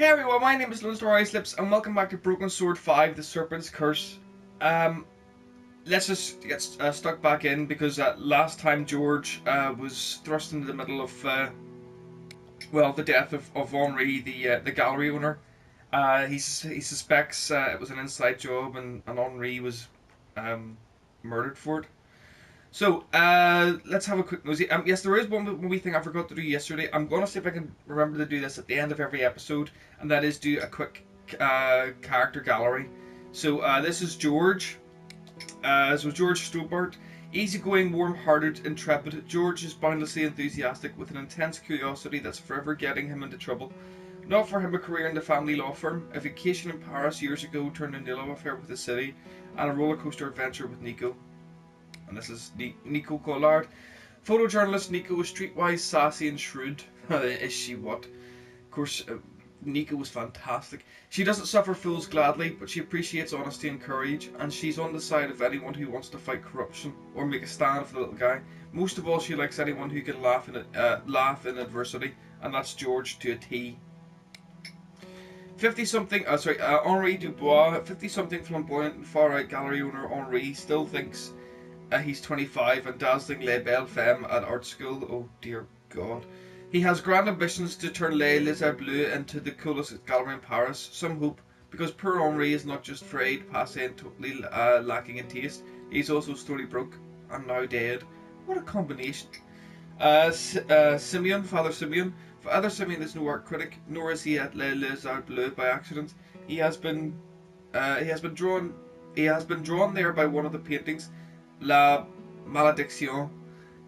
Hey everyone, my name is Lone Slips, and welcome back to Broken Sword 5, The Serpent's Curse. Let's just get stuck back in, because last time George was thrust into the middle of, the death of Henri, the gallery owner. He suspects it was an inside job, and Henri was murdered for it. So, let's have a quick nosy. Yes, there is one wee thing I forgot to do yesterday. I'm going to see if I can remember to do this at the end of every episode, and that is do a quick character gallery. So, this is George. George Stobart. Easygoing, warm-hearted, intrepid, George is boundlessly enthusiastic with an intense curiosity that's forever getting him into trouble. Not for him a career in the family law firm, a vacation in Paris years ago turned into a love affair with the city, and a rollercoaster adventure with Nico. And this is Nico Collard. Photojournalist Nico is streetwise, sassy, and shrewd. Is she what? Of course, Nico was fantastic. She doesn't suffer fools gladly, but she appreciates honesty and courage, and she's on the side of anyone who wants to fight corruption or make a stand for the little guy. Most of all, she likes anyone who can laugh in adversity, and that's George to a T. 50-something, Henri Dubois, 50-something flamboyant and far-right gallery owner Henri still thinks he's 25 and dazzling Les Belles Femmes at art school. Oh dear God. He has grand ambitions to turn Les Lizards Bleus into the coolest gallery in Paris. Some hope, because poor Henri is not just frayed, passé and totally lacking in taste. He's also slowly broke and now dead. What a combination. Simeon, Father Simeon. Father Simeon is no art critic, nor is he at Les Lizards Bleus by accident. He has been drawn there by one of the paintings, La Malédiction,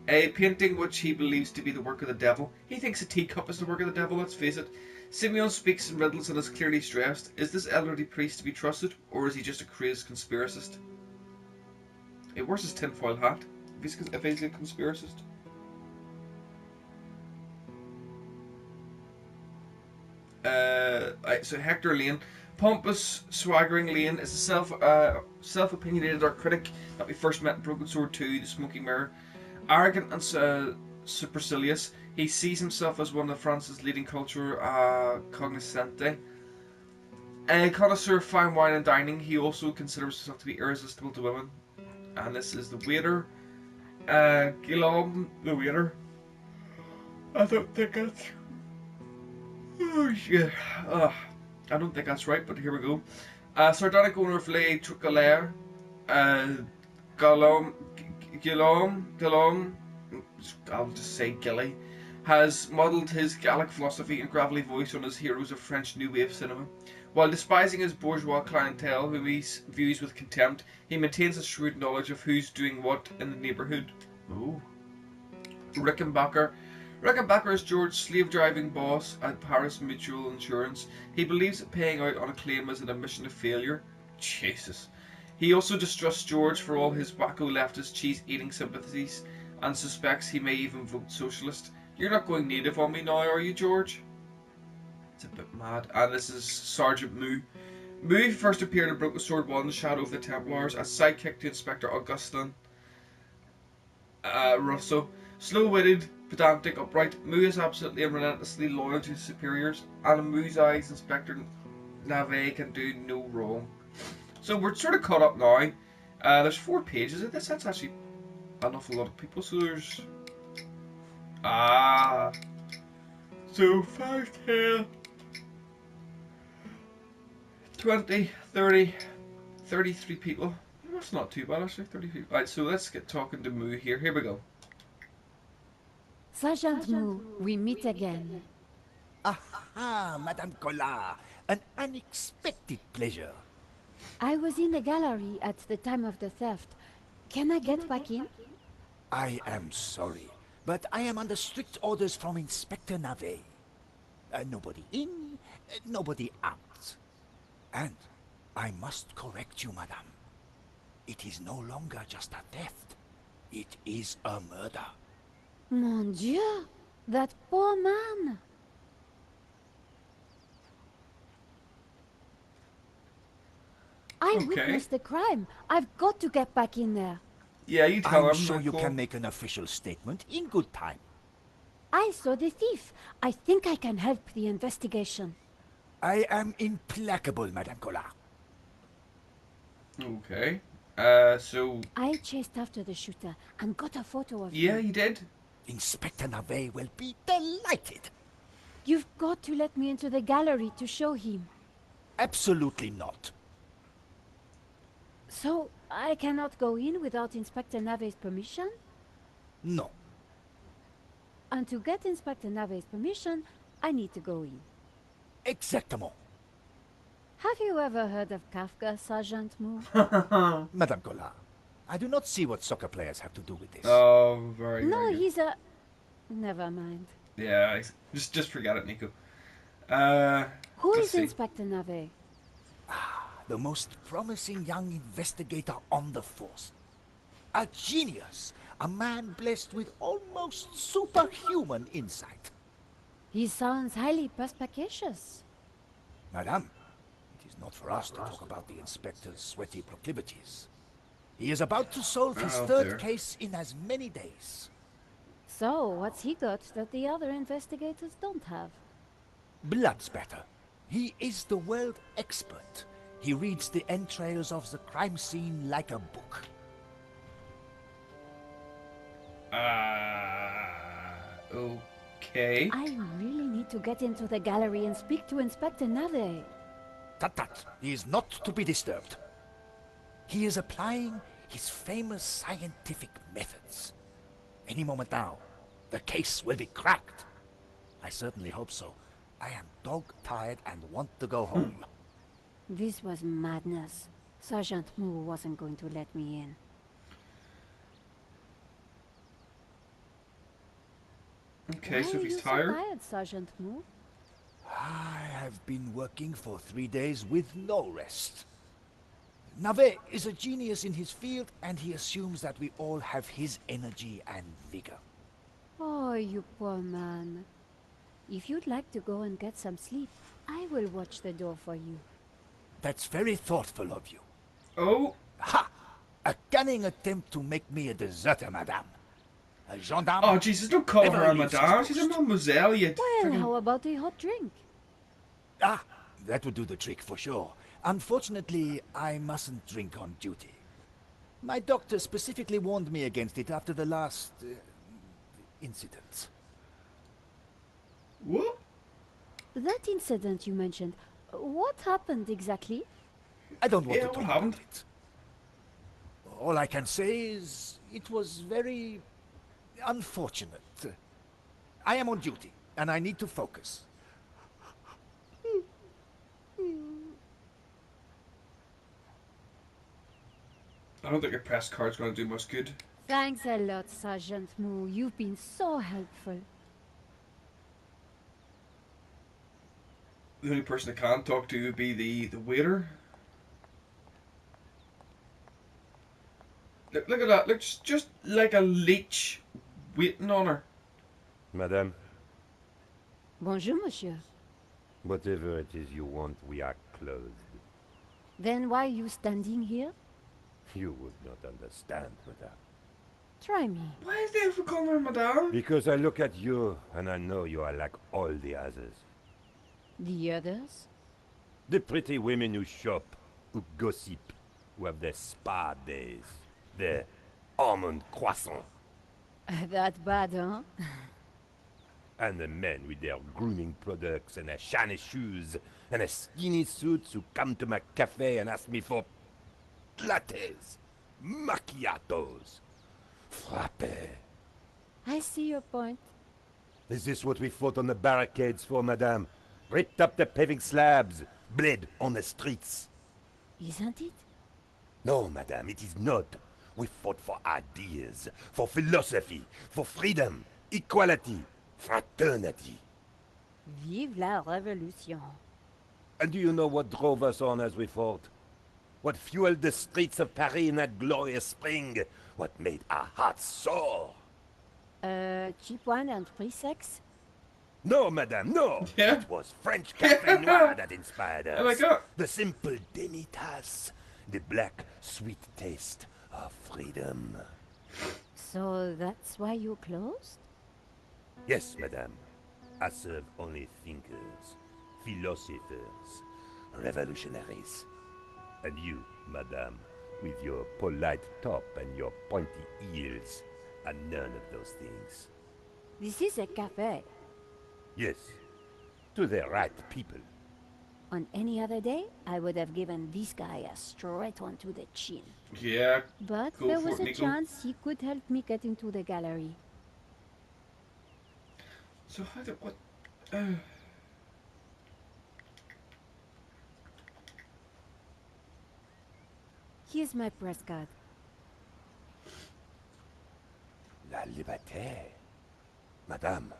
a painting which he believes to be the work of the devil. He thinks a teacup is the work of the devil, let's face it. Simeon speaks in riddles and is clearly stressed. Is this elderly priest to be trusted, or is he just a crazed conspiracist? Hey, where's his tinfoil hat, if he's a conspiracist? So Hector Lane. Pompous, swaggering Lane is a self-opinionated art critic that we first met in Broken Sword 2, The Smoking Mirror. Arrogant and supercilious, he sees himself as one of France's leading culture cognoscente. A connoisseur of fine wine and dining, he also considers himself to be irresistible to women. And this is the waiter, Guillaume, the waiter. I don't think that's... Oh shit. I don't think that's right, but here we go. Sardonic owner of Les Trucalaires, Guillaume, I'll just say Gilly, has modelled his Gallic philosophy and gravelly voice on his heroes of French New Wave cinema. While despising his bourgeois clientele, whom he views with contempt, he maintains a shrewd knowledge of who's doing what in the neighbourhood. Oh. Rickenbacker is George's slave-driving boss at Paris Mutual Insurance. He believes that paying out on a claim is an admission of failure. Jesus. He also distrusts George for all his wacko leftist cheese-eating sympathies and suspects he may even vote socialist. You're not going native on me now, are you, George? It's a bit mad. And this is Sergeant Moo. Moo first appeared in Broken Sword 1, Shadow of the Templars, as sidekick to Inspector Augustin Rousseau. Slow-witted, pedantic, upright, Moo is absolutely and relentlessly loyal to his superiors, and in Moo's eyes, Inspector Navet can do no wrong. So we're sort of caught up now. There's 4 pages of this. That's actually an awful lot of people. So there's... So 5, 10, 20, 30, 33 people. That's not too bad actually, 30 people. Right, so let's get talking to Moo here. Here we go. Sergeant Moo, we meet again. Aha, Madame Collard, an unexpected pleasure. I was in the gallery at the time of the theft. Can I get back in? I am sorry, but I am under strict orders from Inspector Navet. Nobody in, nobody out. And I must correct you, madame. It is no longer just a theft. It is a murder. Mon Dieu! That poor man! I witnessed the crime. I've got to get back in there. Yeah, you tell him. I'm sure you can make an official statement in good time. I saw the thief. I think I can help the investigation. I am implacable, Madame Collard. Okay. So I chased after the shooter and got a photo of yeah, him. you did. Inspector Navet will be delighted. You've got to let me into the gallery to show him. Absolutely not. So, I cannot go in without Inspector Navet's permission? No. And to get Inspector Navet's permission, I need to go in. Exactement. Have you ever heard of Kafka, Sergeant Moore? Madame Collard, I do not see what soccer players have to do with this. Oh, very, No, very good. he's a... Never mind. Yeah, just forget it, Nico. Who Let's is see. Inspector Navet? The most promising young investigator on the force. A genius. A man blessed with almost superhuman insight. He sounds highly perspicacious. Madame, it is not for us to talk about the inspector's sweaty proclivities. He is about to solve his Oh, third dear. case in as many days. So, what's he got that the other investigators don't have? Blood spatter. He is the world expert. He reads the entrails of the crime scene like a book. Okay. I really need to get into the gallery and speak to Inspector Navet. Tut tut, he is not to be disturbed. He is applying his famous scientific methods. Any moment now, the case will be cracked. I certainly hope so. I am dog-tired and want to go home. This was madness. Sergeant Moore wasn't going to let me in. Okay, Why so are if he's you tired. so tired, Sergeant Moore? I have been working for 3 days with no rest. Navet is a genius in his field, and he assumes that we all have his energy and vigor. Oh, you poor man. If you'd like to go and get some sleep, I will watch the door for you. That's very thoughtful of you. Oh, Ha! A cunning attempt to make me a deserter, madame. A gendarme? oh, Jesus! Don't call Never her a leaves his madame. She's a post. mademoiselle. You Well, friggin- how about a hot drink? Ah, that would do the trick for sure. Unfortunately, I mustn't drink on duty. My doctor specifically warned me against it after the last... incident. What? That incident you mentioned, what happened exactly? I don't want Yeah, to what talk happened? about it. All I can say is it was very unfortunate. I am on duty, and I need to focus. I don't think your press card's going to do much good. Thanks a lot, Sergeant Moore. You've been so helpful. The only person I can talk to would be the waiter. Look at that. Looks just like a leech waiting on her. Madame, Bonjour, monsieur. whatever it is you want, we are closed. Then why are you standing here? You would not understand, madame. Try me. Why is they ever calling her madame? Because I look at you, and I know you are like all the others. The others? The pretty women who shop, who gossip, who have their spa days, their almond croissant, That bad, huh? and the men with their grooming products and their shiny shoes and their skinny suits who come to my cafe and ask me for lattes, macchiatos, frappe. I see your point. Is this what we fought on the barricades for, madame? Ripped up the paving slabs, bled on the streets. Isn't it? No, madame, it is not. We fought for ideas, for philosophy, for freedom, equality, fraternity. Vive la révolution. And do you know what drove us on as we fought? What fueled the streets of Paris in that glorious spring? What made our hearts soar? Cheap wine and free sex? No, madame, no! Yeah. It was French Café Noir that inspired us. Oh my God. The simple demi-tasse, the black, sweet taste of freedom. So that's why you closed? Yes, madame. I serve only thinkers, philosophers, revolutionaries. And you, madame, with your polite top and your pointy heels, are none of those things. This is a cafe. Yes, to the right people. On any other day, I would have given this guy a straight one to the chin. Yeah, But go there for was it, a Nico. chance he could help me get into the gallery. So how did what? Here's my press card. La liberté. Madame,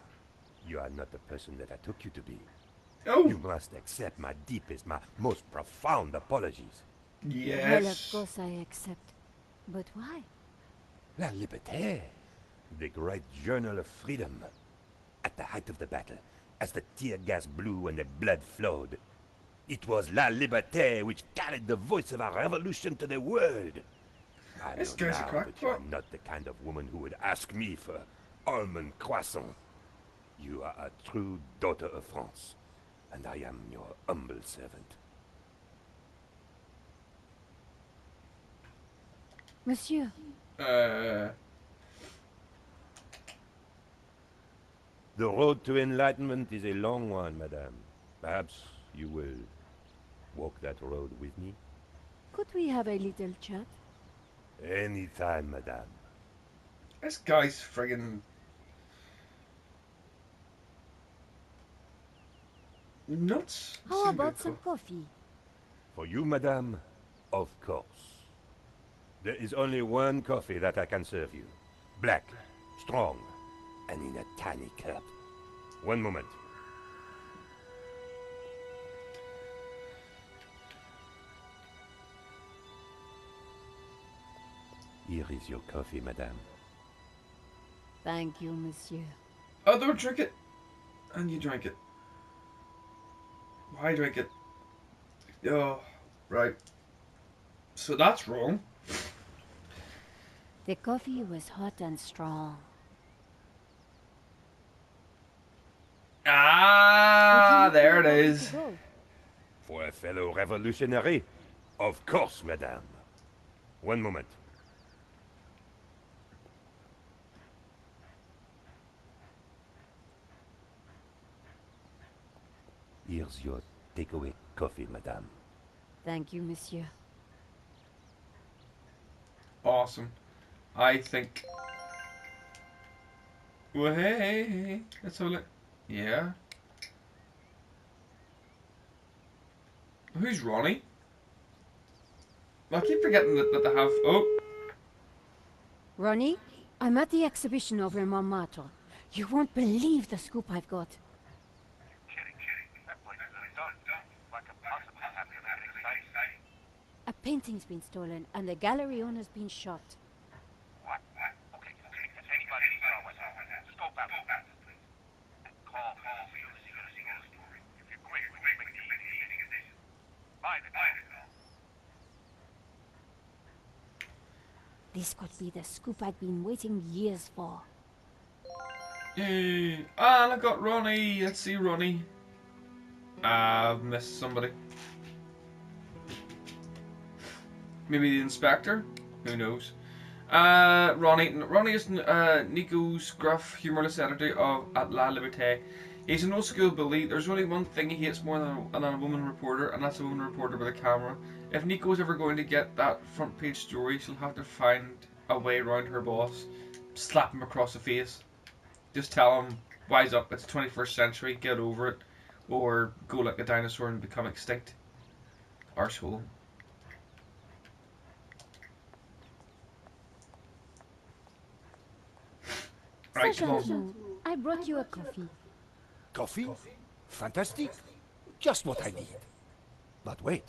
you are not the person that I took you to be. Oh, You must accept my deepest, my most profound apologies. Well, of yes. course I accept. But why? La liberté, the great journal of freedom. At the height of the battle, as the tear gas blew and the blood flowed, it was La Liberté which carried the voice of our revolution to the world. I This know guy's a now that you are crackpot. not the kind of woman who would ask me for almond croissant. You are a true daughter of France, and I am your humble servant. Monsieur, The road to enlightenment is a long one, madame. Perhaps you will walk that road with me? could we have a little chat? Anytime, madame. This guy's friggin' nuts. How about some coffee? For you, madame, of course. There is only one coffee that I can serve you. Black, strong, and in a tiny cup. One moment. Here is your coffee, madame. Thank you, monsieur. Oh, don't drink it. And you drank it. Why drink it? Oh, right. So that's wrong. The coffee was hot and strong. Ah, Would you there it like me to is. go? For a fellow revolutionary? Of course, madame. One moment. Here's your takeaway coffee, madame. Thank you, monsieur. Awesome. I think. Well, hey. That's all it. Yeah. Who's Ronnie? I keep forgetting that they have. Oh, Ronnie, I'm at the exhibition over in Montmartre. You won't believe the scoop I've got. A painting's been stolen and the gallery owner's been shot. This could be the scoop I've been waiting years for. yay. Ah, I got Ronnie. Let's see Ronnie. I've missed somebody. Maybe the inspector? Who knows? Ronnie is Nico's gruff, humorless editor of At La Liberté. He's an old school bully. There's only one thing he hates more than a woman reporter, and that's a woman reporter with a camera. If Nico's ever going to get that front page story, she'll have to find a way around her boss. Slap him across the face. Just tell him, wise up, it's the 21st century, get over it. Or go like a dinosaur and become extinct. Arsehole. Right, come on. Sergeant, I brought you a coffee. Coffee? Fantastic. Just what I need. But wait.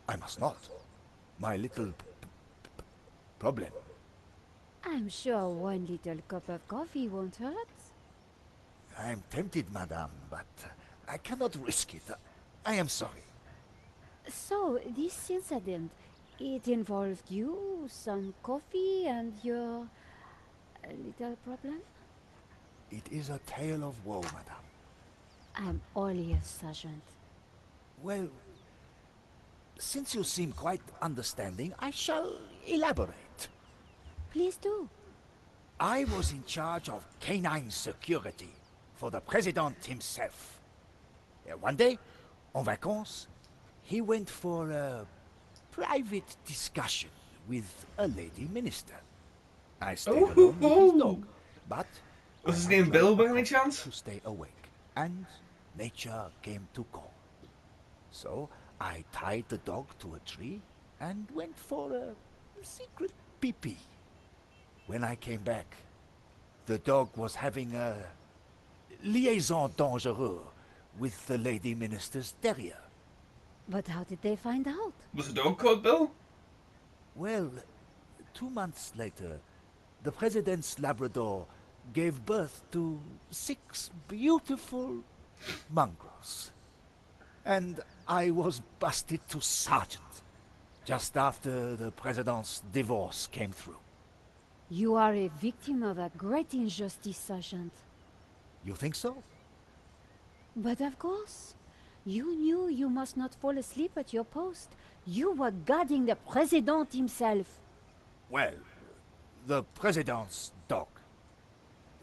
I must not. My little problem. I'm sure one little cup of coffee won't hurt. I am tempted, madame, but I cannot risk it. I am sorry. So, this incident, it involved you, some coffee, and your little problem? It is a tale of woe, madame. I'm all ears, Sergeant. Well, since you seem quite understanding, I shall elaborate. Please do. I was in charge of canine security for the president himself. One day, en vacances, he went for a private discussion with a lady minister. I stayed alone with his dog, but Was I his had name tried Bill a by any couple chance? to stay awake, and nature came to call. So I tied the dog to a tree and went for a secret pee-pee. When I came back, the dog was having a liaison dangereuse with the lady minister's terrier. But how did they find out? Was the dog called Bill? Well, 2 months later, the president's Labrador gave birth to 6 beautiful mongrels. And I was busted to sergeant just after the president's divorce came through. You are a victim of a great injustice, Sergeant. You think so? But of course. You knew you must not fall asleep at your post. You were guarding the President himself. Well, the president's dog.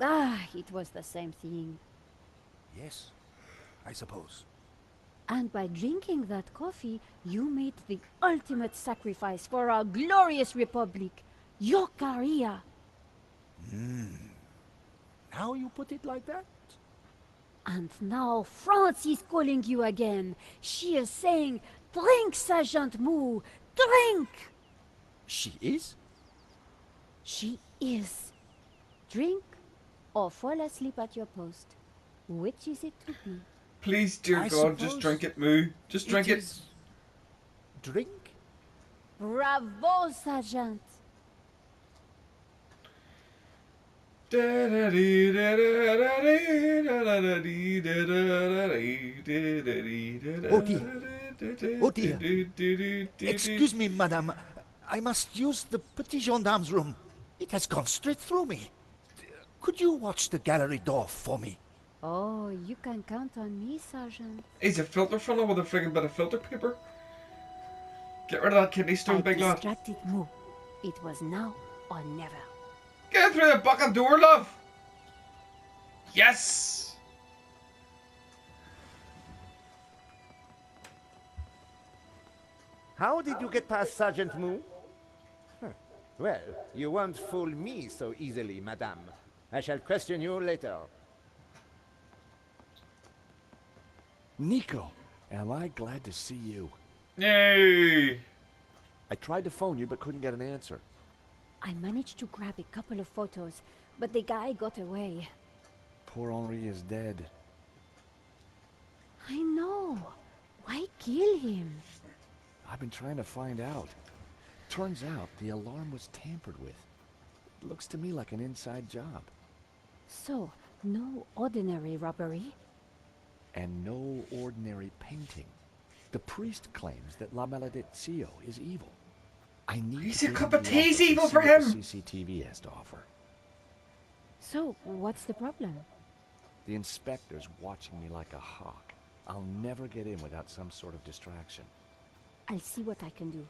Ah, it was the same thing. Yes, I suppose. And by drinking that coffee, you made the ultimate sacrifice for our glorious republic. Your career. Now you put it like that? And now France is calling you again. She is saying, drink, Sergeant Moo, drink! She is? She is. Drink or fall asleep at your post. Which is it to be? Please, dear I God, just suppose drink it, Moo. Just drink it. is drink? Bravo, Sergeant! Oh dear. Excuse me, madame. I must use the petit gendarme's room. It has gone straight through me. Could you watch the gallery door for me? Oh, you can count on me, Sergeant. He's a filter funnel with a friggin' bit of filter paper. Get rid of that kidney stone, I big lad. distracted Moo. It was now or never. Get through the fucking door, love! Yes! How did you get past Sergeant Moo? Well, you won't fool me so easily, madame. I shall question you later. Nico, am I glad to see you. Yay! I tried to phone you but couldn't get an answer. I managed to grab a couple of photos, but the guy got away. Poor Henri is dead. I know. Why kill him? I've been trying to find out. Turns out the alarm was tampered with. It looks to me like an inside job. So, no ordinary robbery? And no ordinary painting. The priest claims that La Maledizio is evil. I need He's to a get cup into of the tea's office and evil see for what the him. CCTV has to offer. So, what's the problem? The inspector's watching me like a hawk. I'll never get in without some sort of distraction. I'll see what I can do.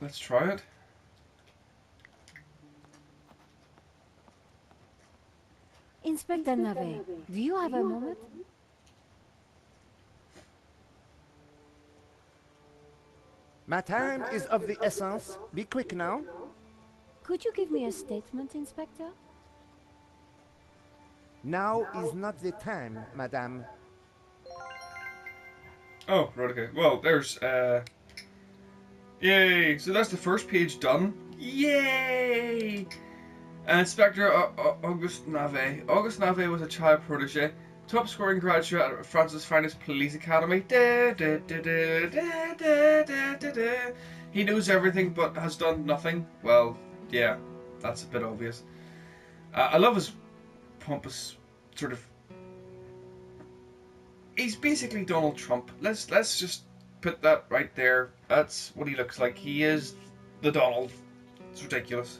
Let's try it. Inspector Nave, do you have a moment? My time is of the essence. Be quick now. Could you give me a statement, Inspector? Now is not the time, madame. Oh, right, okay. Well, there's, Yay! So that's the first page done. Yay! Inspector Auguste Nave. Auguste Nave was a child protege, top scoring graduate at France's finest police academy. He knows everything but has done nothing. Well, yeah, that's a bit obvious. I love his pompous sort of He's basically Donald Trump. Let's just put that right there. That's what he looks like. He is the Donald. It's ridiculous.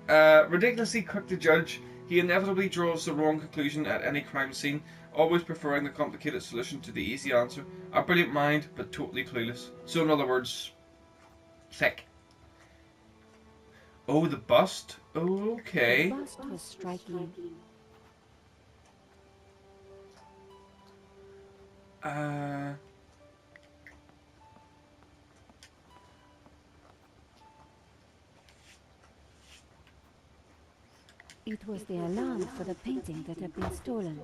Ridiculously quick to judge, he inevitably draws the wrong conclusion at any crime scene, always preferring the complicated solution to the easy answer. A brilliant mind, but totally clueless. So in other words, thick. Oh, the bust? Okay. The bust was striking. It was the alarm for the painting that had been stolen.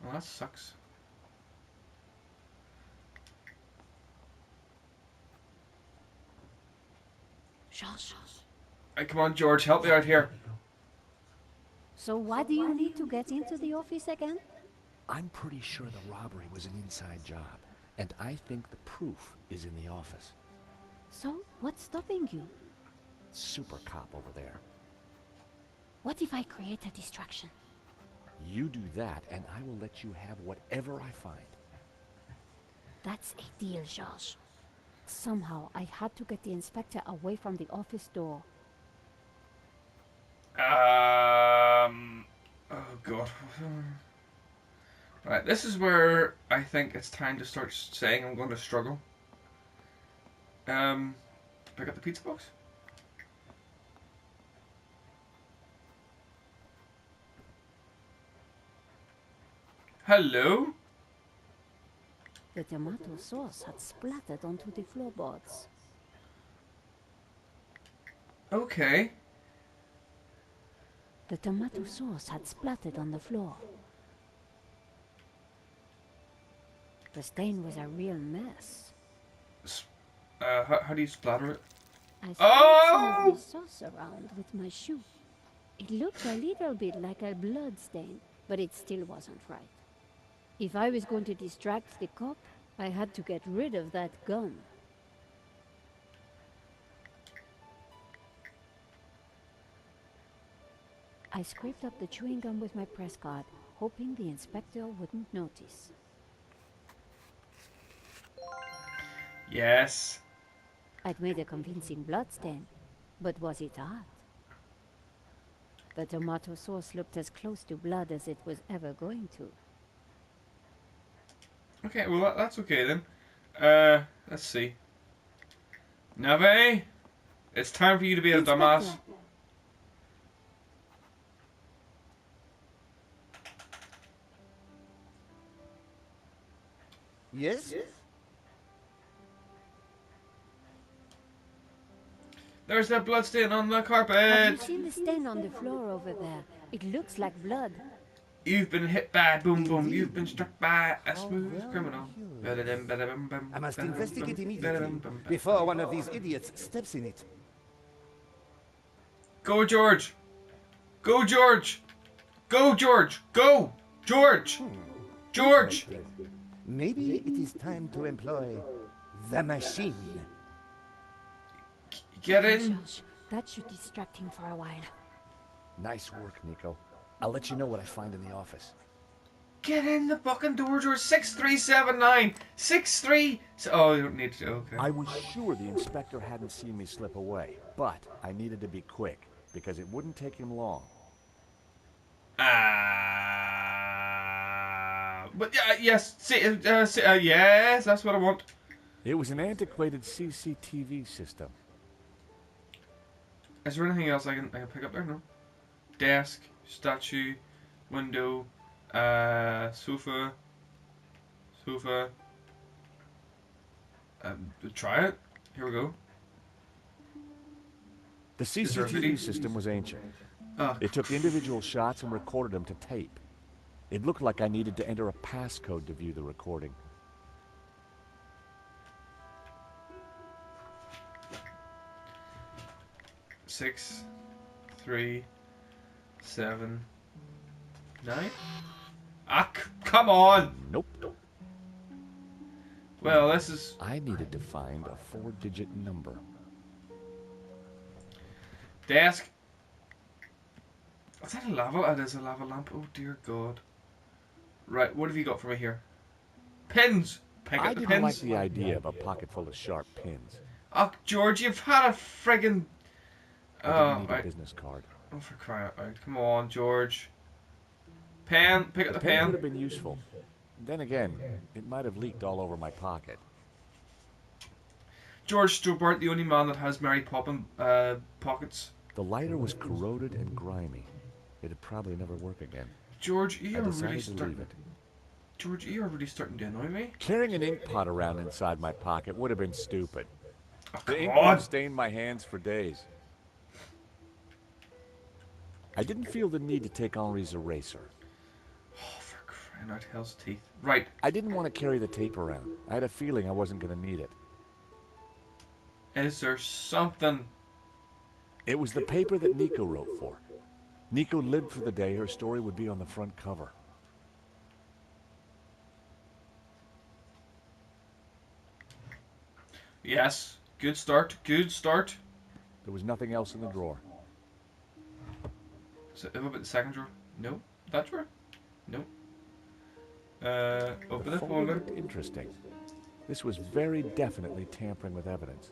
Well, that sucks. George. Hey, come on, George, help me out here. So why do you need to get into the office again? I'm pretty sure the robbery was an inside job, and I think the proof is in the office. So, what's stopping you? Super cop over there. What if I create a distraction? You do that, and I will let you have whatever I find. That's a deal, George. Somehow, I had to get the inspector away from the office door. Oh god. Right, this is where I think it's time to start saying I'm going to struggle. Pick up the pizza box. Hello? The tomato sauce had splattered onto the floorboards. Okay. The tomato sauce had splattered on the floor. The stain was a real mess. How do you splatter it? I sprayed Oh! some of the sauce around with my shoe. It looked a little bit like a blood stain, but it still wasn't right. If I was going to distract the cop, I had to get rid of that gum. I scraped up the chewing gum with my press card, hoping the inspector wouldn't notice. Yes. I'd made a convincing blood stain, but was it art? The tomato sauce looked as close to blood as it was ever going to. Okay, well that's okay then. Let's see. Nave, it's time for you to be a dumbass. Inspector! Yes? There's that blood stain on the Have you carpet. seen the stain on the floor over there? It looks like blood. You've been hit by boom boom. You've been struck by a smooth criminal. I must investigate immediately before one of these idiots steps in it. Go, George. Go, George. Go, George. Go, George. George. Maybe it is time to employ the machine. Get in. Josh, that should distract him for a while. Nice work, Nico. I'll let you know what I find in the office. Get in the fucking door, George. 6379. 63. Oh, you don't need to. Okay. I was sure the inspector hadn't seen me slip away, but I needed to be quick, because it wouldn't take him long. But yes. Yes, that's what I want. It was an antiquated CCTV system. Is there anything else I can pick up there? No. Desk, statue, window, sofa. Try it. Here we go. The there a video? CCTV system was ancient. Ah. It took individual shots and recorded them to tape. It looked like I needed to enter a passcode to view the recording. Six, 3, 7, 9. Come on! Nope. Well, this is... I needed to find a 4-digit number. Desk. Is that a lava? It is a lava lamp. Oh dear God. Right, what have you got for me here? Pins! Pick I up the didn't like pins. the idea of a pocket full of sharp pins. Oh, George, you've had a friggin'... I didn't Oh, need a right. business card. Oh, for crying out loud. Come on, George. Pen. Pick up The the pen would pen. have been useful. Then again, it might have leaked all over my pocket. George Stobart, the only man that has Mary Poppins pockets. The lighter was corroded and grimy. It'd probably never work again. George, I you are really decided to leave starting... it. George, you are really starting to annoy me. Carrying an ink pot around inside my pocket would have been stupid. Oh, The come ink would on. have stained my hands for days. I didn't feel the need to take Henri's eraser. Oh, for crying out hell's teeth. Right. I didn't want to carry the tape around. I had a feeling I wasn't going to need it. Is there something... It was the paper that Nico wrote for. Nico lived for the day her story would be on the front cover. Yes. Good start. Good start. There was nothing else in the drawer. So, what about the second drawer? No. That drawer? No. Open the folder folder. looked interesting. This was very definitely tampering with evidence.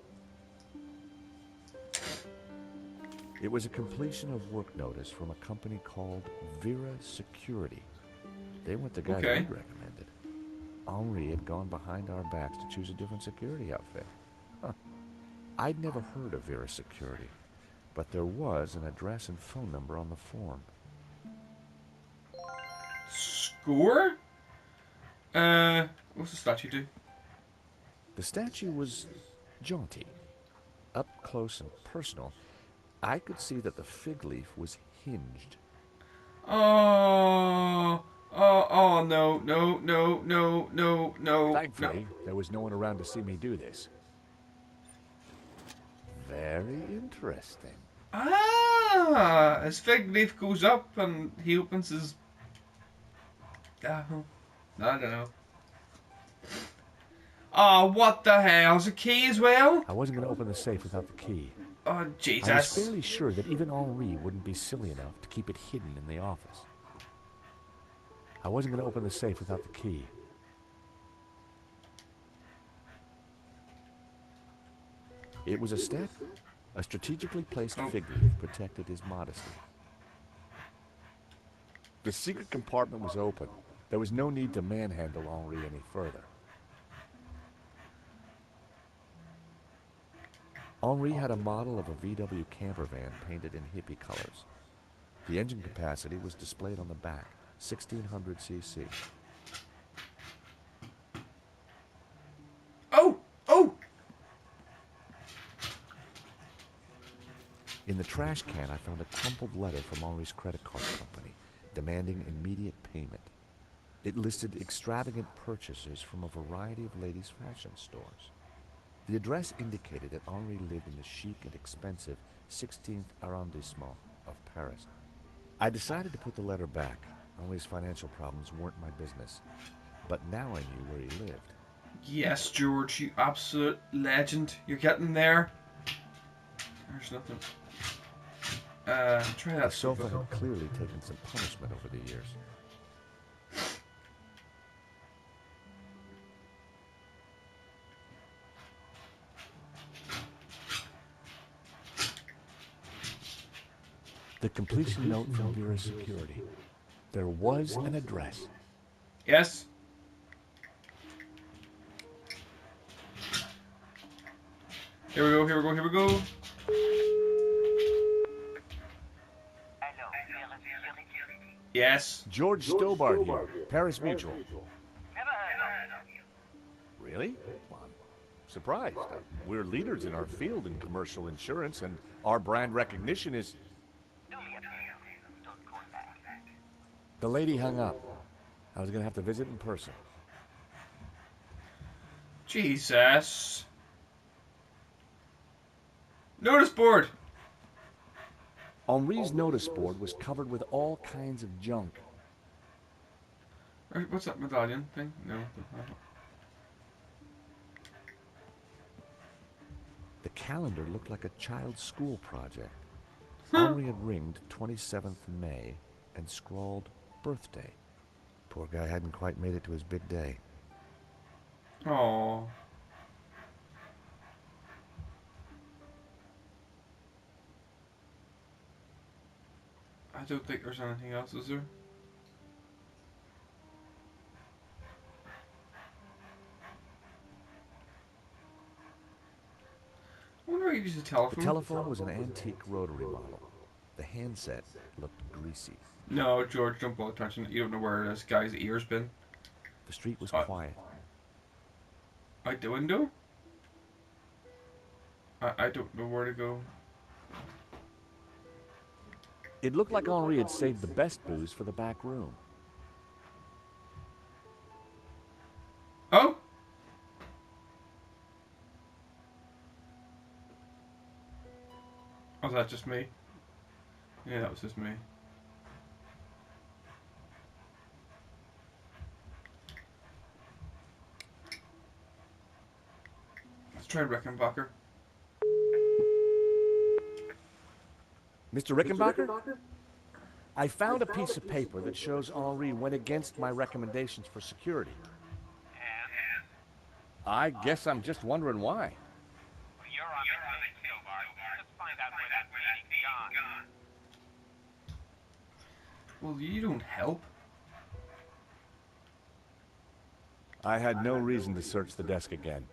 It was a completion of work notice from a company called Vera Security. They weren't the guys Okay. we'd recommended. Henri had gone behind our backs to choose a different security outfit. Huh. I'd never heard of Vera Security, but there was an address and phone number on the form. Score? What's the statue do? The statue was jaunty. Up close and personal, I could see that the fig leaf was hinged. Oh, no, no, no, no, no, no. Thankfully, there was no one around to see me do this. Very interesting. Ah, his fig leaf goes up and he opens his... I don't know. Oh, what the hell? Is a key as well? I wasn't going to open the safe without the key. Oh, I was Jesus. fairly sure that even Henri wouldn't be silly enough to keep it hidden in the office. I wasn't going to open the safe without the key. It was a step. A strategically placed fig leaf protected his modesty. The secret compartment was open. There was no need to manhandle Henri any further. Henri had a model of a VW camper van painted in hippie colors. The engine capacity was displayed on the back, 1600 cc. Oh, oh! In the trash can, I found a crumpled letter from Henri's credit card company, demanding immediate payment. It listed extravagant purchases from a variety of ladies' fashion stores. The address indicated that Henri lived in the chic and expensive 16th arrondissement of Paris. I decided to put the letter back. Henri's financial problems weren't my business. But now I knew where he lived. Yes, George, you absolute legend. You're getting there. There's nothing. Try The that sofa had clearly taken some punishment over the years. The completion note from Vera Security. There was an address. Yes. Here we go, here we go, here we go. Yes. George Stobart here, Paris Mutual. Really? Well, I'm surprised. We're leaders in our field in commercial insurance, and our brand recognition is... The lady hung up. I was going to have to visit in person. Jesus. Notice board. Henri's notice board was covered with all kinds of junk. What's that medallion thing? No. The calendar looked like a child's school project. Henri had ringed 27th May and scrawled birthday. Poor guy hadn't quite made it to his big day. Oh. I don't think there's anything else, is there? I wonder if you use a The telephone. telephone was an antique rotary model. The handset looked greasy. No, George, don't bother touching it. You don't know where this guy's ear's been. The street was quiet. Out the window? I don't know where to go. It looked like Henri had saved the best booze for the back room. Oh! Was that just me? Yeah, that was just me. Let's try Rickenbacker. Mr. Rickenbacker? I found a piece of paper that shows Henri went against my recommendations for security. And? I guess I'm just wondering why. You're on the kill bar. Let's find out where that meeting's gone. Well, you don't help. I had no reason to search the desk again.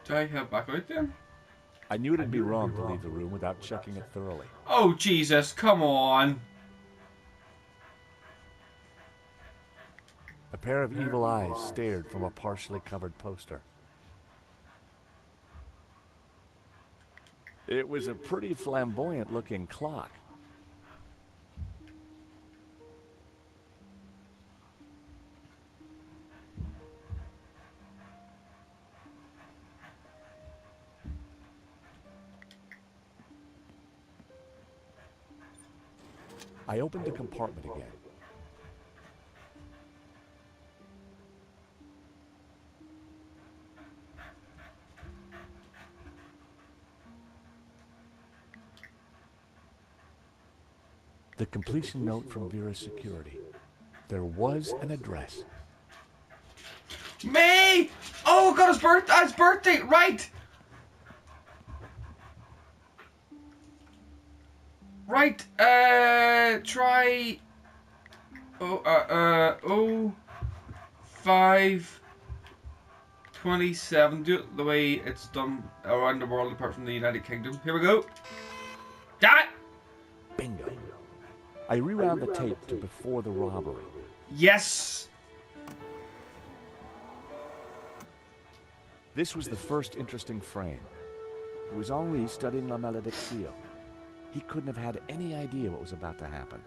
Do I head back out then? I knew it'd be wrong to leave the room without checking it thoroughly. Oh, Jesus, come on. A pair of evil eyes stared from a partially covered poster. It was a pretty flamboyant-looking clock. I opened the compartment again. The completion note from Vera's security. There was an address. Me! Oh, God, his birthday, right! Right, try... Oh, 5/27. Do it the way it's done around the world apart from the United Kingdom. Here we go. Got it! Bingo. I rewound the tape to before the robbery. Yes! This was the first interesting frame. It was Henri studying La Malediccio. He couldn't have had any idea what was about to happen.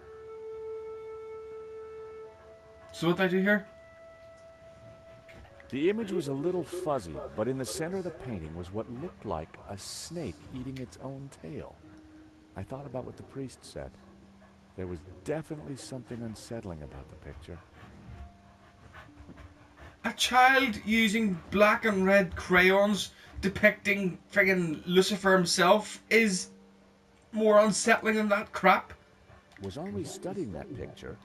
So what did I do here? The image was a little fuzzy, but in the center of the painting was what looked like a snake eating its own tail. I thought about what the priest said. There was definitely something unsettling about the picture. A child using black and red crayons depicting friggin' Lucifer himself is more unsettling than that crap. Was Henri studying that picture,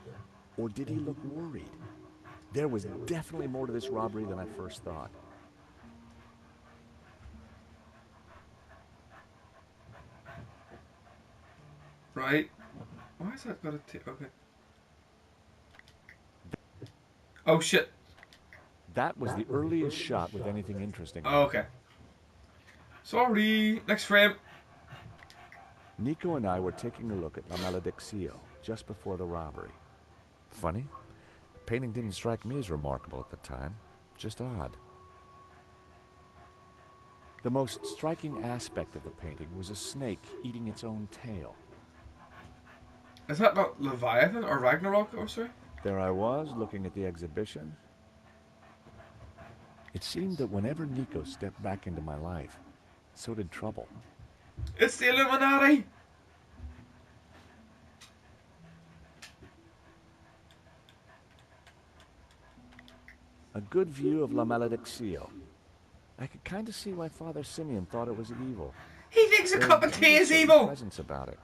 or did he look worried? There was definitely more to this robbery than I first thought. Right. Why is that got a T? Okay. Oh shit. That was the earliest shot with anything interesting. Oh, okay. Sorry. Next frame. Nico and I were taking a look at La Malediccio just before the robbery. Funny, the painting didn't strike me as remarkable at the time, just odd. The most striking aspect of the painting was a snake eating its own tail. Is that not Leviathan or Ragnarok? Oh, sorry. There I was, looking at the exhibition. It seemed that whenever Nico stepped back into my life, so did trouble. It's the Illuminati! A good view of La Malediccio. I could kind of see why Father Simeon thought it was evil. He thinks a cup of tea is evil! Presence about it.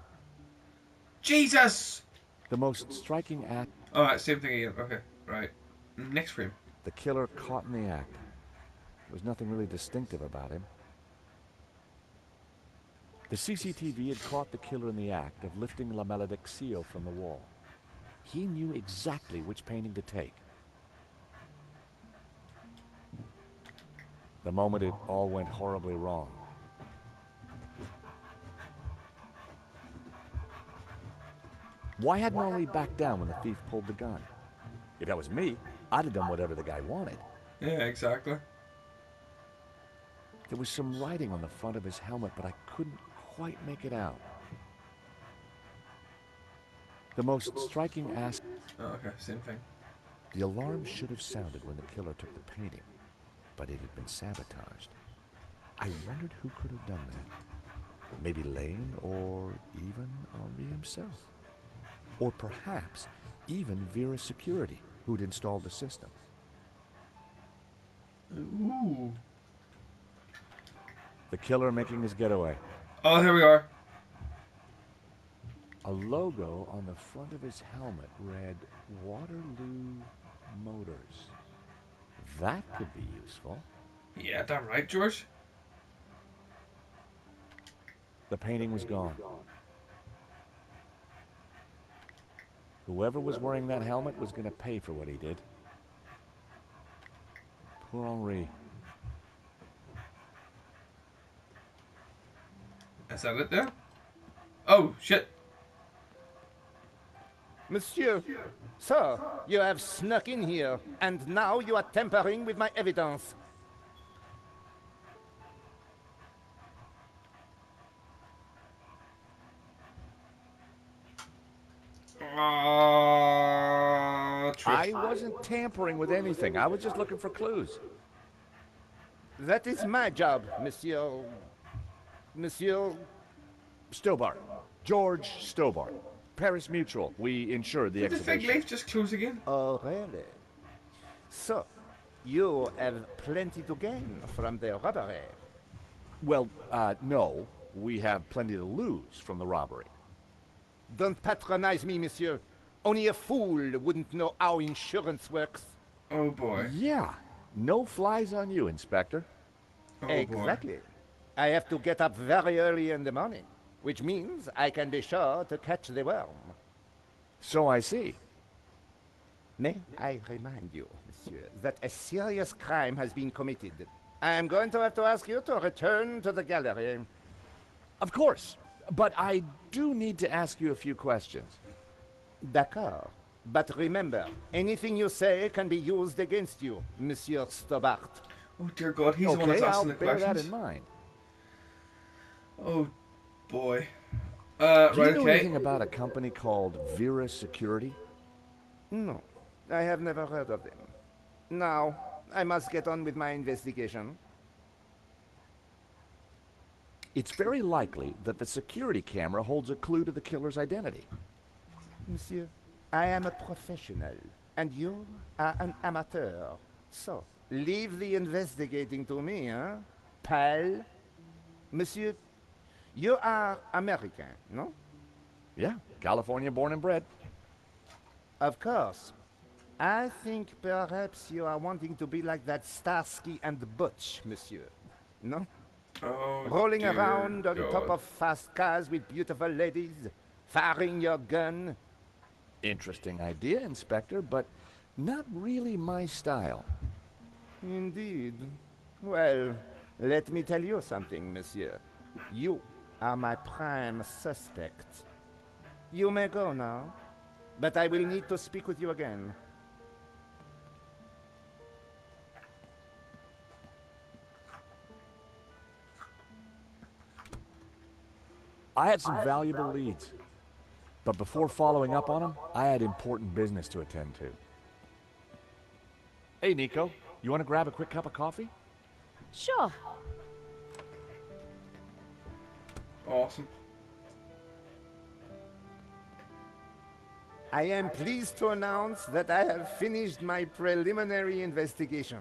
Jesus! The most striking act. Alright, same thing again. Okay, right. Next frame. The killer caught in the act. There was nothing really distinctive about him. The CCTV had caught the killer in the act of lifting La Malediccio from the wall. He knew exactly which painting to take. The moment it all went horribly wrong. Why hadn't Henri backed down when the thief pulled the gun? If that was me, I'd have done whatever the guy wanted. Yeah, exactly. There was some writing on the front of his helmet, but I couldn't quite make it out. The most striking aspect... Oh, okay, same thing. The alarm should have sounded when the killer took the painting, but it had been sabotaged. I wondered who could have done that. Maybe Lane, or even Henri himself. Or perhaps even Vera's security, who'd installed the system. Ooh. The killer making his getaway. Oh, here we are. A logo on the front of his helmet read Waterloo Motors. That could be useful. Yeah, damn right, George. The painting was gone. Whoever was wearing that helmet was going to pay for what he did. Poor Henri. Is that it there? Oh, shit. Monsieur, sir, you have snuck in here, and now you are tampering with my evidence. I wasn't tampering with anything. I was just looking for clues. That is my job, Monsieur... Monsieur... Stobart. George Stobart. Paris Mutual. We insured the Did the fig exhibition. leaf just close again? Oh, really? So, you have plenty to gain from the robbery. Well, no. We have plenty to lose from the robbery. Don't patronize me, monsieur. Only a fool wouldn't know how insurance works. Oh boy. Yeah. No flies on you, Inspector. Oh Exactly. I have to get up very early in the morning, which means I can be sure to catch the worm. So I see. May I remind you, monsieur, that a serious crime has been committed. I am going to have to ask you to return to the gallery. Of course. But I do need to ask you a few questions. D'accord. But remember, anything you say can be used against you, Monsieur Stobart. Oh dear God, he's the one that's I'll asking the bear that questions. in mind. Oh boy. Do you Right, know okay. anything about a company called Vera Security? No, I have never heard of them. Now, I must get on with my investigation. It's very likely that the security camera holds a clue to the killer's identity. Monsieur, I am a professional, and you are an amateur. So, leave the investigating to me, huh? Pal? Monsieur, you are American, no? Yeah, California born and bred. Of course. I think perhaps you are wanting to be like that Starsky and Butch, monsieur. No? Oh, Rolling dear around on God. top of fast cars with beautiful ladies, firing your gun. Interesting idea, Inspector, but not really my style. Indeed. Well, let me tell you something, monsieur. You are my prime suspect. You may go now, but I will need to speak with you again. I had some valuable leads. But before following up on them, I had important business to attend to. Hey, Nico. You want to grab a quick cup of coffee? Sure. Awesome. I am pleased to announce that I have finished my preliminary investigation.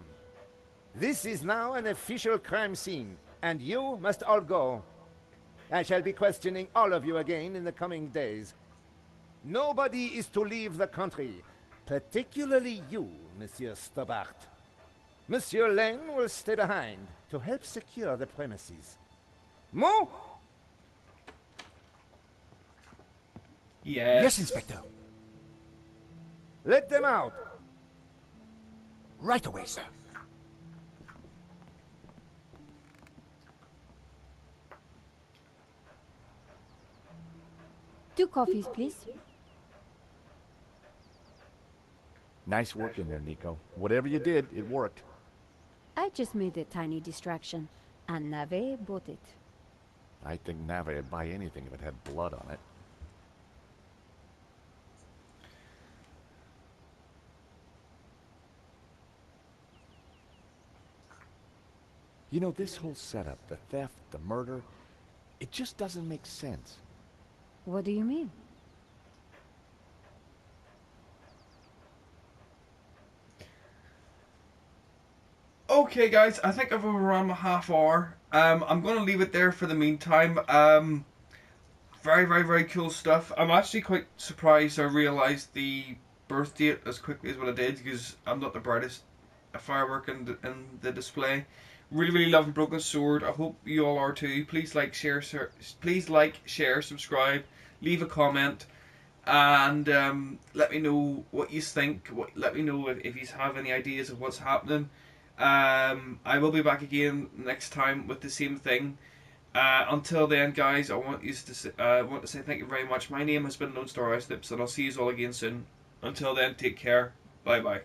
This is now an official crime scene, and you must all go. I shall be questioning all of you again in the coming days. Nobody is to leave the country, particularly you, Monsieur Stobart. Monsieur Len will stay behind to help secure the premises. Mo? Yes. Yes, Inspector. Let them out. Right away, sir. Two coffees, please. Nice work in there, Nico. Whatever you did, it worked. I just made a tiny distraction, and Nave bought it. I think Nave would buy anything if it had blood on it. You know, this whole setup, the theft, the murder, it just doesn't make sense. What do you mean? Okay, guys, I think I've overrun my half hour. I'm going to leave it there for the meantime. Very, very, very cool stuff. I'm actually quite surprised I realised the birth date as quickly as what I did, because I'm not the brightest firework in the display. Really, really loving Broken Sword. I hope you all are too. Please like, share, subscribe, leave a comment, and let me know what you think. Let me know if you have any ideas of what's happening. I will be back again next time with the same thing. Until then, guys, I want to say thank you very much. My name has been Lone Star Ice Lips, and I'll see you all again soon. Until then, take care. Bye bye.